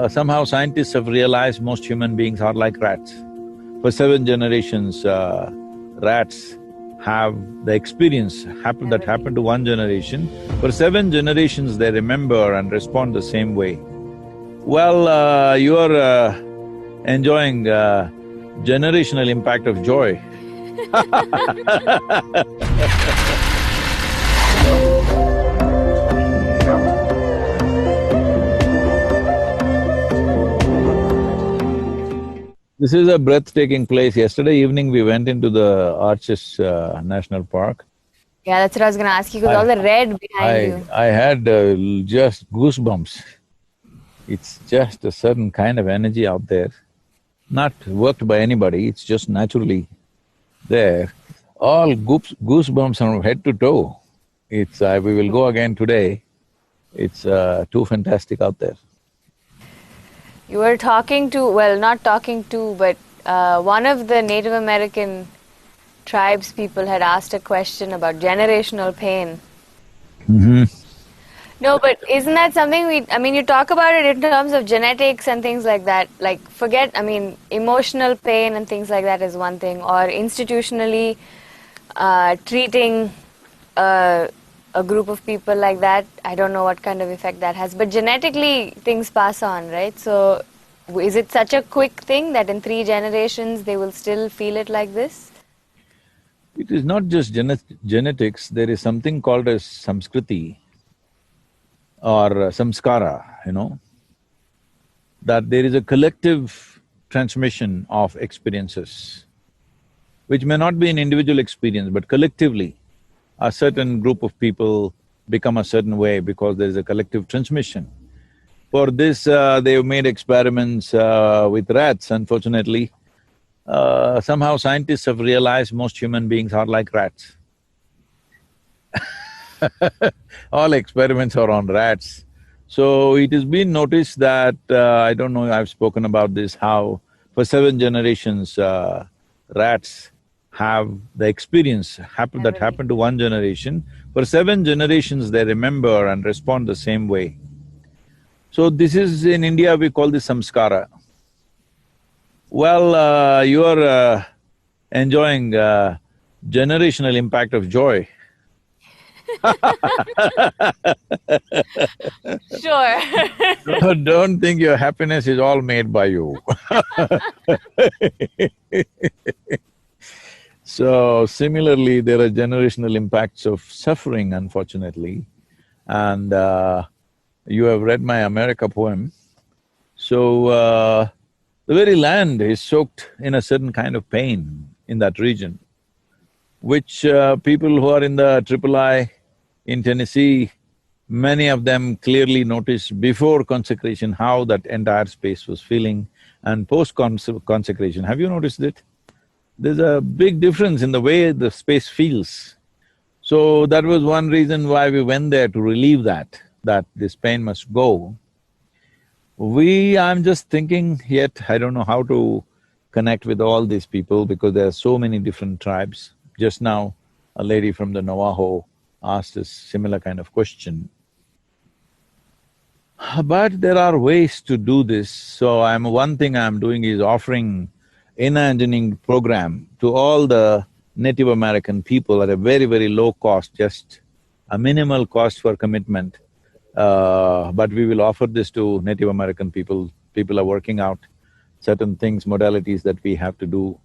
Somehow scientists have realized most human beings are like rats. For 7 generations, rats have the experience that happened to one generation. For 7 generations, they remember and respond the same way. Well, you're enjoying generational impact of joy. This is a breathtaking place. Yesterday evening, we went into the Arches National Park. Yeah, that's what I was gonna ask you, because all the red behind you. I had just goosebumps. It's just a certain kind of energy out there, not worked by anybody, it's just naturally there. All goosebumps from head to toe. It's… we will go again today. It's too fantastic out there. You were talking to… well, not talking to, but one of the Native American tribes people had asked a question about generational pain. No, but isn't that something I mean, you talk about it in terms of genetics and things like that, like forget… I mean, emotional pain and things like that is one thing, or institutionally treating a group of people like that, I don't know what kind of effect that has, but genetically things pass on, right? So is it such a quick thing that in 3 generations they will still feel it like this? It is not just genetics, there is something called as samskriti or samskara, that there is a collective transmission of experiences, which may not be an individual experience, but collectively, a certain group of people become a certain way because there is a collective transmission. For this, they've made experiments with rats, unfortunately. Somehow scientists have realized most human beings are like rats. All experiments are on rats. So it has been noticed that, I don't know, I've spoken about this, how for 7 generations, rats have the experience that happened to one generation. For 7 generations, they remember and respond the same way. So this is… in India, we call this samskara. Well, you're enjoying generational impact of joy. Sure. Don't think your happiness is all made by you. So similarly, there are generational impacts of suffering, unfortunately, and you have read my America poem. So the very land is soaked in a certain kind of pain in that region, which people who are in the III in Tennessee, many of them clearly noticed before consecration how that entire space was feeling, and post-consecration, have you noticed it? There's a big difference in the way the space feels. So that was one reason why we went there, to relieve that this pain must go. I'm just thinking yet, I don't know how to connect with all these people because there are so many different tribes. Just now, a lady from the Navajo asked a similar kind of question. But there are ways to do this, so one thing I'm doing is offering inner engineering program to all the Native American people at a very, very low cost, just a minimal cost for commitment. But we will offer this to Native American people. People are working out certain things, modalities that we have to do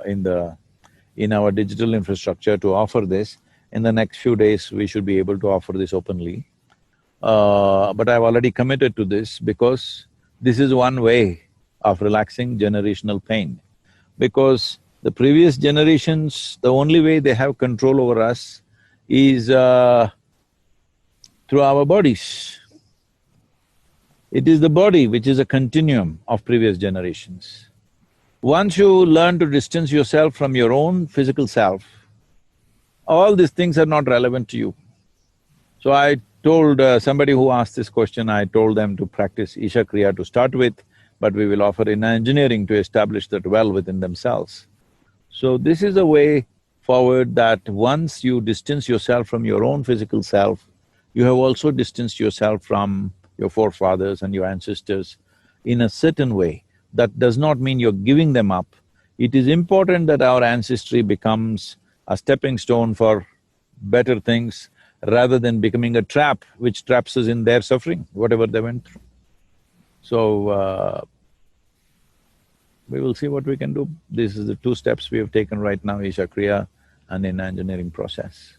in our digital infrastructure to offer this. In the next few days, we should be able to offer this openly. But I've already committed to this because this is one way of relaxing generational pain. Because the previous generations, the only way they have control over us is through our bodies. It is the body which is a continuum of previous generations. Once you learn to distance yourself from your own physical self, all these things are not relevant to you. So I told somebody who asked this question, I told them to practice Isha Kriya to start with, but we will offer inner engineering to establish that well within themselves. So this is a way forward that once you distance yourself from your own physical self, you have also distanced yourself from your forefathers and your ancestors in a certain way. That does not mean you're giving them up. It is important that our ancestry becomes a stepping stone for better things rather than becoming a trap which traps us in their suffering, whatever they went through. So, we will see what we can do. This is the 2 steps we have taken right now, Isha Kriya and in engineering process.